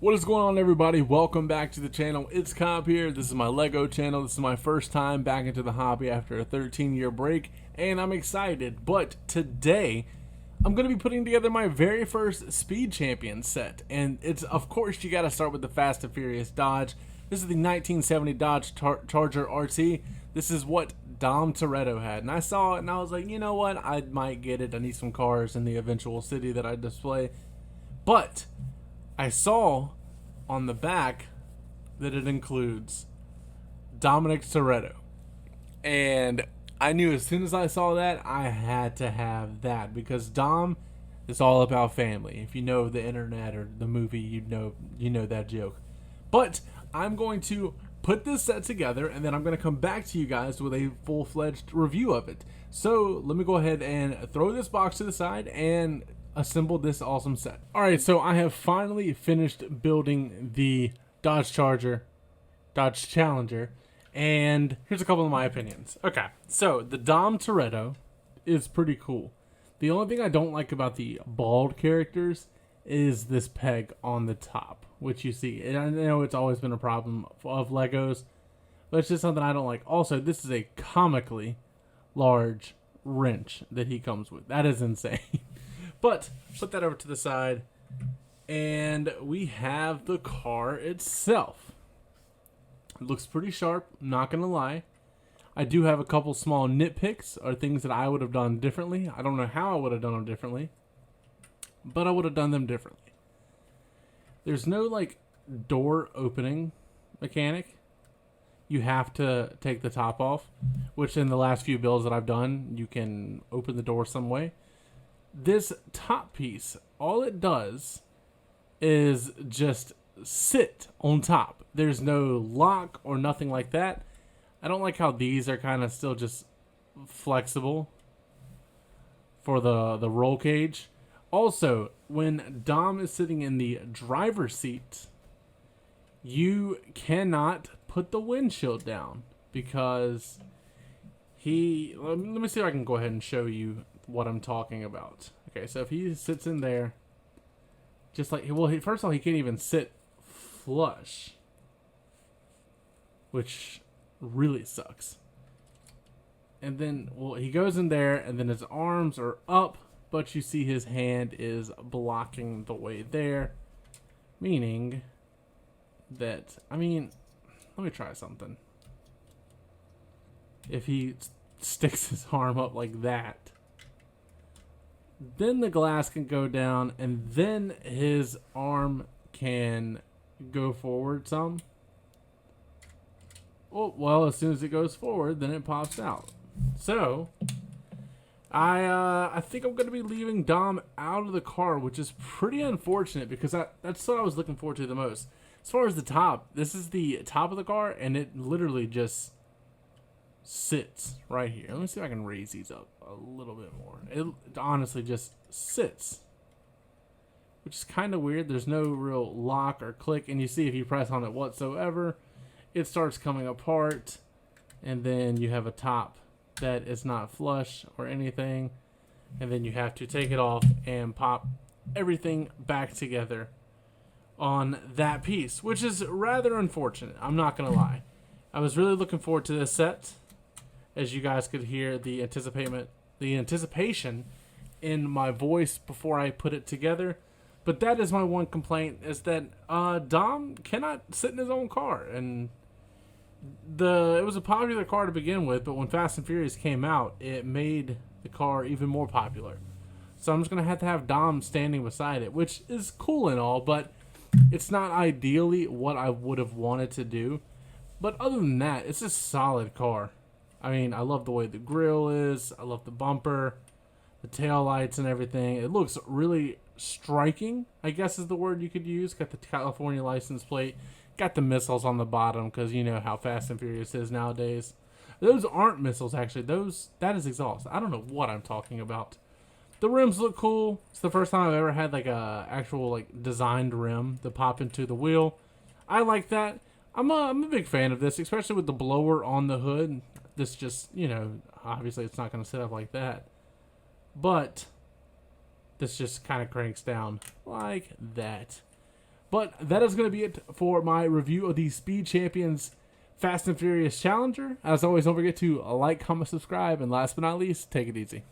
What is going on, everybody? Welcome back to the channel. It's Cobb here. This is my Lego channel. This is my first time back into the hobby after a 13-year break, and I'm excited. But today, I'm going to be putting together my very first Speed Champion set. And it's, of course, you got to start with the Fast and Furious Dodge. This is the 1970 Dodge Charger RT. This is what Dom Toretto had. And I saw it, and I was like, you know what? I might get it. I need some cars in the eventual city that I display. But I saw on the back that it includes Dominic Toretto. And I knew as soon as I saw that, I had to have that because Dom is all about family. If you know the internet or the movie, you know that joke. But I'm going to put this set together and then I'm going to come back to you guys with a full-fledged review of it. So let me go ahead and throw this box to the side and assemble this awesome set. Alright, so I have finally finished building the Dodge Challenger, and here's a couple of my opinions. Okay, so the Dom Toretto is pretty cool. The only thing I don't like about the bald characters is this peg on the top, which you see. And I know it's always been a problem of Legos, but it's just something I don't like. Also, this is a comically large wrench that he comes with. That is insane. But put that over to the side, and we have the car itself. It looks pretty sharp, not gonna lie. I do have a couple small nitpicks or things that I would have done differently. I don't know how I would have done them differently, but I would have done them differently. There's no like door opening mechanic. You have to take the top off, which in the last few builds that I've done, you can open the door some way. This top piece, all it does is just sit on top. There's no lock or nothing like that. I don't like how these are kind of still just flexible for the roll cage. Also, when Dom is sitting in the driver's seat, you cannot put the windshield down because let me see if I can go ahead and show you what I'm talking about. Okay, so if he sits in there, just like, well, first of all, he can't even sit flush, which really sucks. And then, well, he goes in there, and then his arms are up, but you see his hand is blocking the way there, meaning that, I mean, let me try something. If he sticks his arm up like that, then the glass can go down, and then his arm can go forward some. Oh, well, as soon as it goes forward, then it pops out. So, I think I'm going to be leaving Dom out of the car, which is pretty unfortunate because that's what I was looking forward to the most. As far as the top, this is the top of the car, and it literally just sits right here. Let me see if I can raise these up a little bit more. It honestly just sits, which is kind of weird. There's no real lock or click, and you see if you press on it whatsoever, it starts coming apart, and then you have a top that is not flush or anything, and then you have to take it off and pop everything back together on that piece, which is rather unfortunate. I'm not gonna lie. I was really looking forward to this set. As you guys could hear the anticipation in my voice before I put it together. But that is my one complaint, is that Dom cannot sit in his own car. And it was a popular car to begin with, but when Fast and Furious came out, it made the car even more popular. So I'm just going to have Dom standing beside it, which is cool and all, but it's not ideally what I would have wanted to do. But other than that, it's a solid car. I mean, I love the way the grill is. I love the bumper, the tail lights and everything. It looks really striking, I guess is the word you could use. Got the California license plate. Got the missiles on the bottom because you know how Fast and Furious is nowadays. Those aren't missiles, actually. That is exhaust. I don't know what I'm talking about. The rims look cool. It's the first time I've ever had like a actual like designed rim to pop into the wheel. I like that. I'm a big fan of this, especially with the blower on the hood. This just, you know, obviously it's not going to sit up like that. But this just kind of cranks down like that. But that is going to be it for my review of the Speed Champions Fast and Furious Challenger. As always, don't forget to like, comment, subscribe, and last but not least, take it easy.